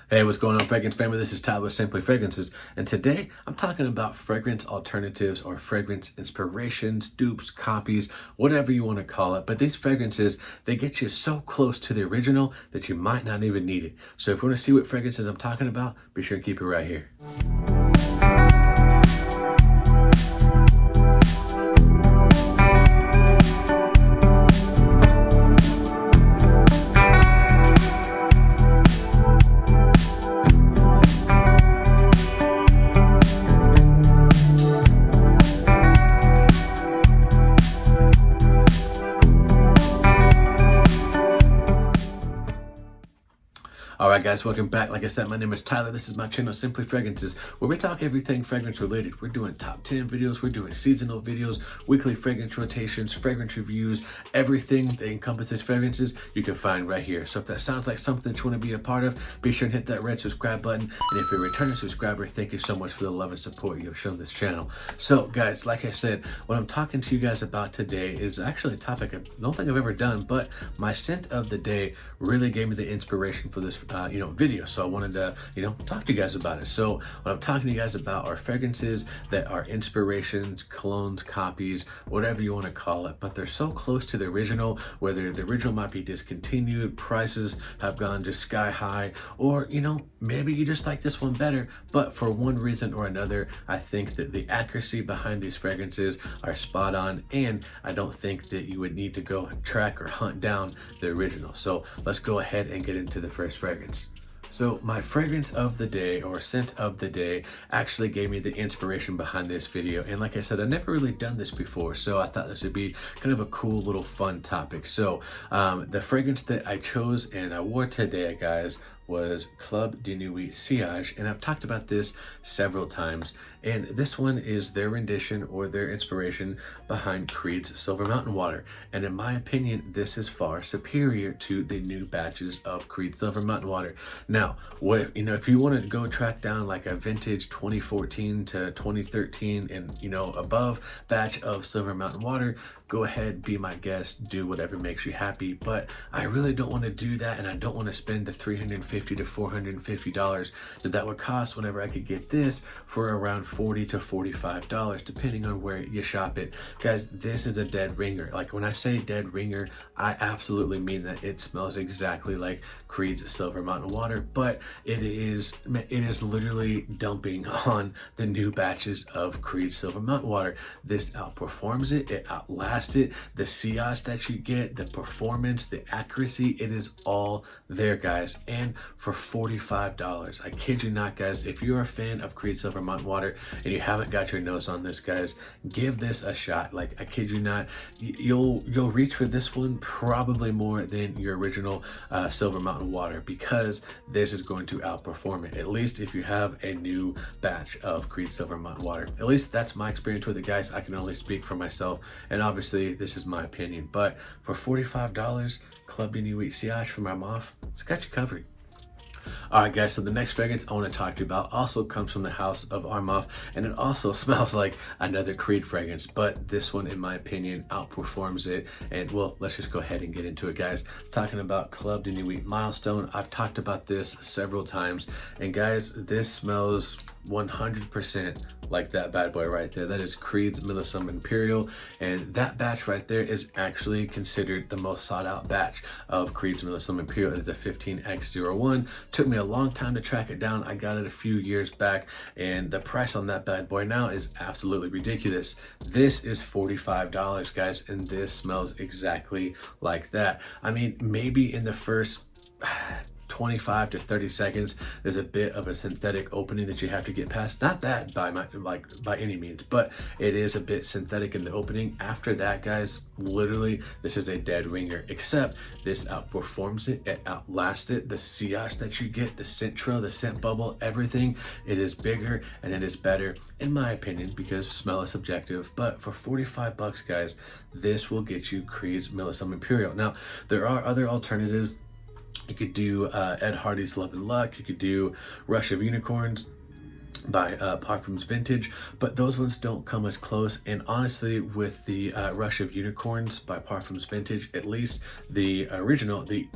Hey, what's going on, fragrance family? This is Tyler with Simply Fragrances, and today I'm talking about fragrance alternatives or fragrance inspirations, dupes, copies, whatever you want to call it. But these fragrances, they get you so close to the original that you might not even need it. So if you want to see what fragrances I'm talking about, be sure to keep it right here. Alright guys, welcome back. Like I said, my name is Tyler. This is my channel, Simply Fragrances, where we talk everything fragrance related. We're doing top 10 videos, we're doing seasonal videos, weekly fragrance rotations, fragrance reviews, everything that encompasses fragrances you can find right here. So if that sounds like something that you want to be a part of, be sure to hit that red subscribe button. And if you're a returning subscriber, thank you so much for the love and support you have shown this channel. So guys, like I said, what I'm talking to you guys about today is actually a topic I don't think I've ever done, but my scent of the day really gave me the inspiration for this video. So I wanted to, talk to you guys about it. So what I'm talking to you guys about are fragrances that are inspirations, clones, copies, whatever you want to call it, but they're so close to the original, whether the original might be discontinued, prices have gone just sky high, or, maybe you just like this one better, but for one reason or another, I think that the accuracy behind these fragrances are spot on, and I don't think that you would need to go track or hunt down the original. So let's go ahead and get into the first fragrance. So my fragrance of the day or scent of the day actually gave me the inspiration behind this video. And like I said, I've never really done this before, so I thought this would be kind of a cool little fun topic. So the fragrance that I chose and I wore today, guys, was Club de Nuit Sillage, and I've talked about this several times, and this one is their rendition or their inspiration behind Creed's Silver Mountain Water, and in my opinion this is far superior to the new batches of Creed Silver Mountain Water. Now if you want to go track down like a vintage 2014 to 2013 and above batch of Silver Mountain Water, go ahead, be my guest, do whatever makes you happy, but I really don't want to do that, and I don't want to spend the $350 to $450 that would cost whenever I could get this for around $40 to $45, depending on where you shop it. Guys, this is a dead ringer. Like when I say dead ringer, I absolutely mean that. It smells exactly like Creed's Silver Mountain Water, but it is literally dumping on the new batches of Creed's Silver Mountain Water. This outperforms it, it outlasts it. The sillage that you get, the performance, the accuracy, it is all there, guys. And for $45, I kid you not, guys, if you're a fan of Creed Silver Mountain Water and you haven't got your nose on this, guys, give this a shot. Like, I kid you not, you'll reach for this one probably more than your original Silver Mountain Water, because this is going to outperform it, at least if you have a new batch of Creed Silver Mountain Water. At least that's my experience with it, guys. I can only speak for myself, and obviously this is my opinion, but for $45, Club de Nuit Sillage from Armaf, it's got you covered. Alright guys, so the next fragrance I want to talk to you about also comes from the house of Armaf, and it also smells like another Creed fragrance, but this one, in my opinion, outperforms it. And well, let's just go ahead and get into it, guys. Talking about Club de Nuit Milestone. I've talked about this several times, and guys, this smells 100% like that bad boy right there. That is Creed's Millésime Impérial, and that batch right there is actually considered the most sought out batch of Creed's Millésime Impérial. It is a 15X01. Took me a long time to track it down. I got it a few years back, and the price on that bad boy now is absolutely ridiculous. This is $45, guys, and this smells exactly like that. I mean, maybe in the first 25 to 30 seconds there's a bit of a synthetic opening that you have to get past. Not that by any means, but it is a bit synthetic in the opening. After that, guys, literally this is a dead ringer, except this outperforms it, it outlasts it. The sillage that you get, the scent trail, the scent bubble, everything, it is bigger and it is better in my opinion, because smell is subjective. But for $45, guys, this will get you Creed's Millésime Impérial. Now there are other alternatives. You could do Ed Hardy's Love and Luck. You could do Rush of Unicorns. by Parfums Vintage, but those ones don't come as close. And honestly, with the Rush of Unicorns by Parfums Vintage, at least the original, the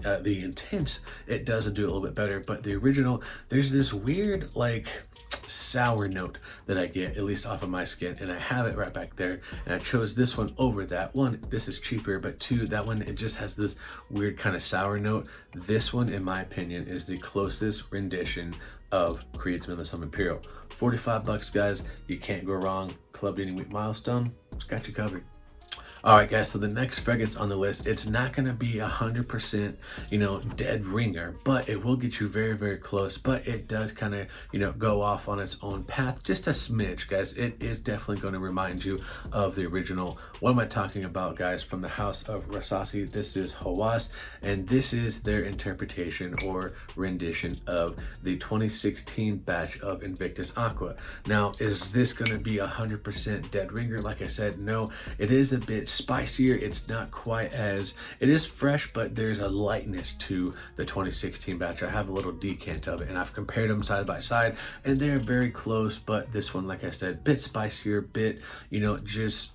Intense, it does do a little bit better, but the original, there's this weird like sour note that I get, at least off of my skin, and I have it right back there, and I chose this one over that one. This is cheaper, but two, that one, it just has this weird kind of sour note. This one, in my opinion, is the closest rendition of Creed's Millésime Impérial. 45 bucks, guys. You can't go wrong. Club Dating Week milestone, it's got you covered. All right, guys, so the next fragrance on the list, it's not going to be 100%, you know, dead ringer, but it will get you very, very close. But it does kind of, you know, go off on its own path, just a smidge, guys. It is definitely going to remind you of the original. What am I talking about, guys? From the house of Versace, this is Hawass, and this is their interpretation or rendition of the 2016 batch of Invictus Aqua. Now, is this going to be 100% dead ringer? Like I said, no. It is a bit spicier. It's not quite as, it is fresh, but there's a lightness to the 2016 batch. I have a little decant of it, and I've compared them side by side, and they're very close. But this one, like I said, bit spicier, bit, you know, just,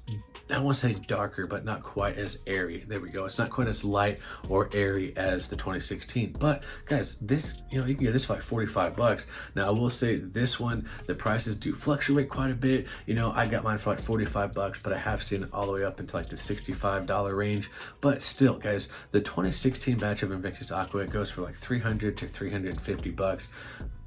I don't want to say darker, but not quite as airy. There we go. It's not quite as light or airy as the 2016. But guys, this, you know, you can get this for like 45 bucks. Now I will say this one, the prices do fluctuate quite a bit. You know, I got mine for like 45 bucks, but I have seen it all the way up into like the $65 range. But still, guys, the 2016 batch of Invictus Aqua goes for like 300 to 350 bucks.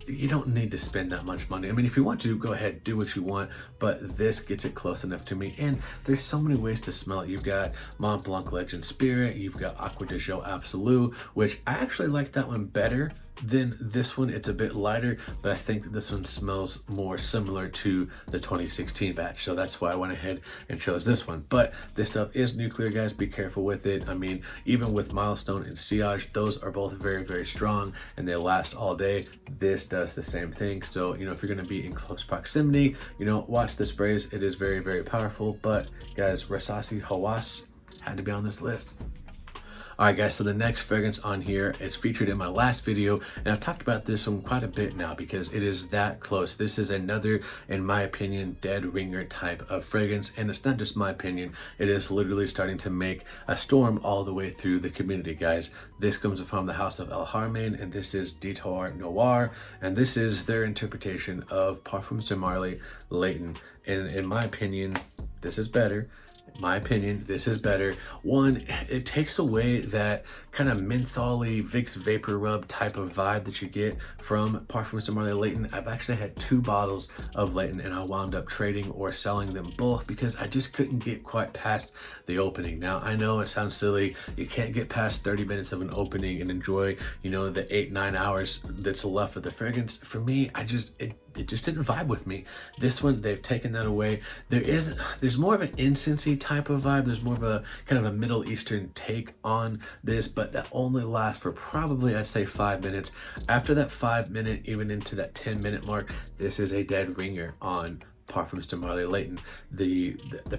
You don't need to spend that much money. I mean, if you want to, go ahead, do what you want, but this gets it close enough to me. And there's so many ways to smell it. You've got Mont Blanc Legend Spirit, you've got Aqua de Joe Absolute, which I actually like that one better than this one. It's a bit lighter, but I think that this one smells more similar to the 2016 batch. So that's why I went ahead and chose this one. But this stuff is nuclear, guys. Be careful with it. I mean, even with Milestone and Sillage, those are both very, very strong and they last all day. This does the same thing. So, you know, if you're going to be in close proximity, you know, watch the sprays. It is very, very powerful. But guys, Versace Hawass had to be on this list. All right, guys, so the next fragrance on here is featured in my last video, and I've talked about this one quite a bit now because it is that close. This is another, in my opinion, dead ringer type of fragrance, and it's not just my opinion. It is literally starting to make a storm all the way through the community, guys. This comes from the house of El Harmain, and this is Detour Noir, and this is their interpretation of Parfums de Marly Layton. And in my opinion, this is better. My opinion, this is better. One, it takes away that kind of mentholy Vicks Vapor Rub type of vibe that you get from Parfums de Marly Layton. I've actually had 2 bottles of Layton and I wound up trading or selling them both because I just couldn't get quite past the opening. Now, I know it sounds silly. You can't get past 30 minutes of an opening and enjoy, you know, the 8-9 hours that's left of the fragrance. For me, it just didn't vibe with me. This one, they've taken that away. There's more of an incensey type of vibe. There's more of a kind of a Middle Eastern take on this, but that only lasts for probably, I'd say, 5 minutes. After that 5 minute, even into that 10-minute mark, this is a dead ringer on Parfums de Marly Layton. The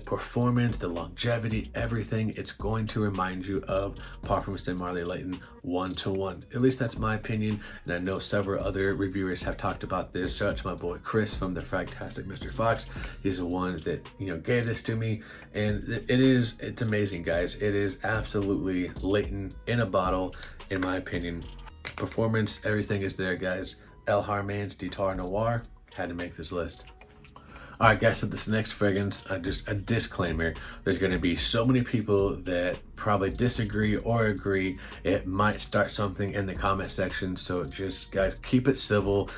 performance, the longevity, everything, it's going to remind you of Parfums de Marly Layton 1-to-1. At least that's my opinion, and I know several other reviewers have talked about this. Shout out to my boy Chris from the Fragtastic Mr. Fox. He's the one that, you know, gave this to me, and it's amazing, guys. It is absolutely Layton in a bottle, in my opinion. Performance, everything is there, guys. El Harmain's Detour Noir had to make this list. All right, guys, so this next fragrance, just a disclaimer. There's going to be so many people that probably disagree or agree. It might start something in the comment section. So just, guys, keep it civil.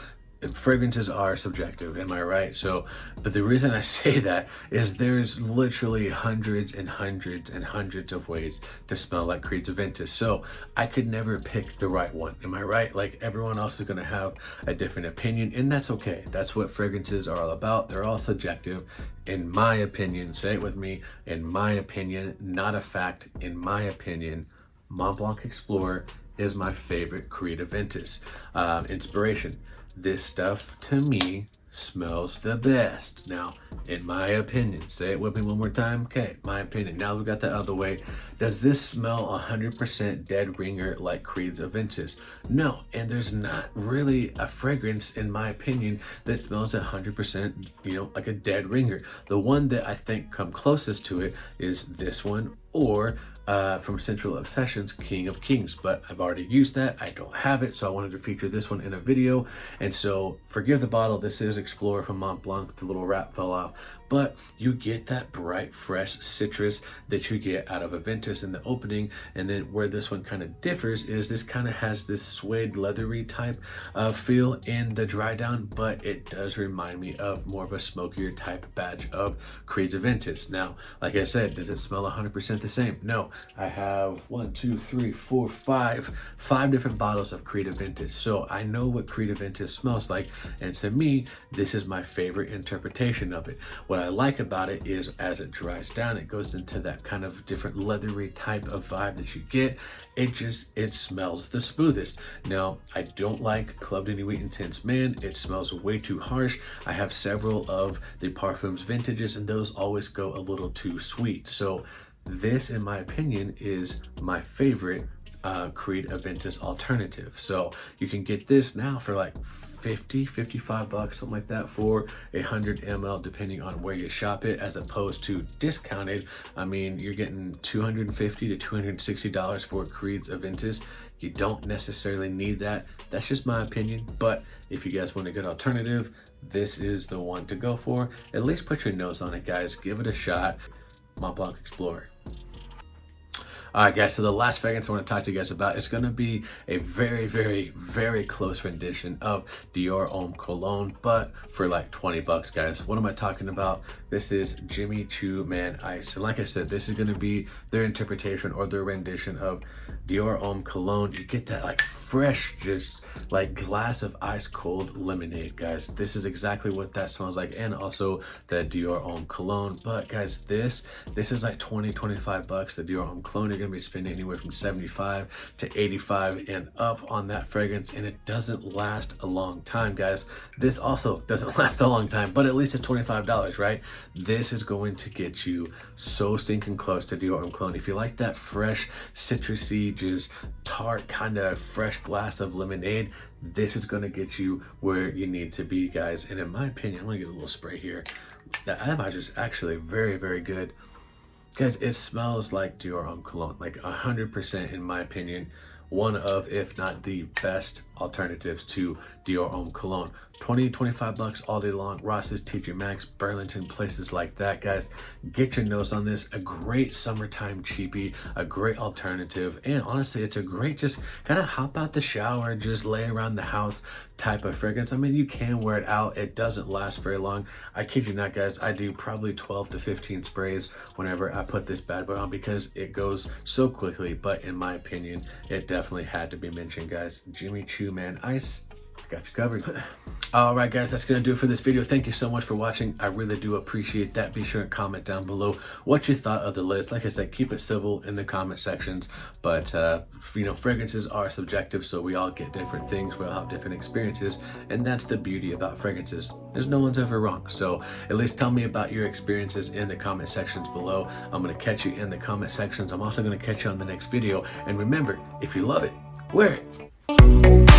Fragrances are subjective, am I right? So, but the reason I say that is there's literally hundreds and hundreds and hundreds of ways to smell like Creed's Aventus. So I could never pick the right one, am I right? Like, everyone else is gonna have a different opinion, and that's okay. That's what fragrances are all about. They're all subjective. In my opinion, say it with me, in my opinion, not a fact, in my opinion, Mont Blanc Explorer is my favorite Creed Aventus inspiration. This stuff, to me, smells the best. Now, in my opinion, say it with me one more time. Okay, my opinion. Now we got that out of the way. Does this smell 100% dead ringer like Creed's Aventus? No, and there's not really a fragrance, in my opinion, that smells 100%, you know, like a dead ringer. The one that I think come closest to it is this one, or from Central Obsessions, King of Kings, but I've already used that. I don't have it, so I wanted to feature this one in a video. And so forgive the bottle. This is Explorer from Mont Blanc. The little wrap fell off, but you get that bright, fresh citrus that you get out of Aventus in the opening. And then where this one kind of differs is this kind of has this suede leathery type of feel in the dry down, but it does remind me of more of a smokier type batch of Creed's Aventus. Now, like I said, does it smell 100% the same? No. I have 1, 2, 3, 4, 5 different bottles of Creed Aventus, so I know what Creed Aventus smells like, and to me, this is my favorite interpretation of it. What I like about it is as it dries down, it goes into that kind of different leathery type of vibe that you get. It smells the smoothest. Now, I don't like Club de Nuit Intense Man. It smells way too harsh. I have several of the Parfums vintages, and those always go a little too sweet. So this, in my opinion, is my favorite Creed Aventus alternative. So you can get this now for like 50, 55 bucks, something like that, for 100 ml, depending on where you shop it, as opposed to discounted. I mean, you're getting $250 to $260 for Creed's Aventus. You don't necessarily need that. That's just my opinion. But if you guys want a good alternative, this is the one to go for. At least put your nose on it, guys. Give it a shot. Mont Blanc Explorer. All right, guys, so the last fragrance I want to talk to you guys about is going to be a very, very, very close rendition of Dior Homme Cologne, but for like 20 bucks, guys. What am I talking about? This is Jimmy Choo Man Ice. And like I said, this is going to be their interpretation or their rendition of Dior Homme Cologne. You get that like fresh, just like glass of ice cold lemonade, guys. This is exactly what that smells like, and also the Dior Homme Cologne. But guys, this is like 20, 25 bucks. The Dior Homme Cologne, you're gonna be spending anywhere from 75 to 85 and up on that fragrance, and it doesn't last a long time, guys. This also doesn't last a long time, but at least it's $25, right? This is going to get you so stinking close to Dior Homme Cologne. If you like that fresh, citrusy, just tart kind of fresh glass of lemonade, this is going to get you where you need to be, guys. And in my opinion, I'm gonna get a little spray here. The atomizer is actually very, very good, guys. It smells like Dior Homme Cologne, like 100%, in my opinion. One of, if not the best alternatives to Dior Homme Cologne. 20, 25 bucks all day long. Ross's, TJ Maxx, Burlington, places like that, guys. Get your nose on this. A great summertime cheapie, a great alternative, and honestly, it's a great just kind of hop out the shower, just lay around the house type of fragrance. I mean, you can wear it out. It doesn't last very long. I kid you not, guys. I do probably 12 to 15 sprays whenever I put this bad boy on because it goes so quickly. But in my opinion, it definitely had to be mentioned, guys. Jimmy Choo Man Ice, got you covered. All right, guys, that's gonna do it for this video. Thank you so much for watching. I really do appreciate that. Be sure and comment down below what you thought of the list. Like I said, keep it civil in the comment sections, but you know, fragrances are subjective, so we all get different things, we all have different experiences, and that's the beauty about fragrances, is no one's ever wrong. So at least tell me about your experiences in the comment sections below. I'm gonna catch you in the comment sections. I'm also gonna catch you on the next video, and remember, if you love it, wear it.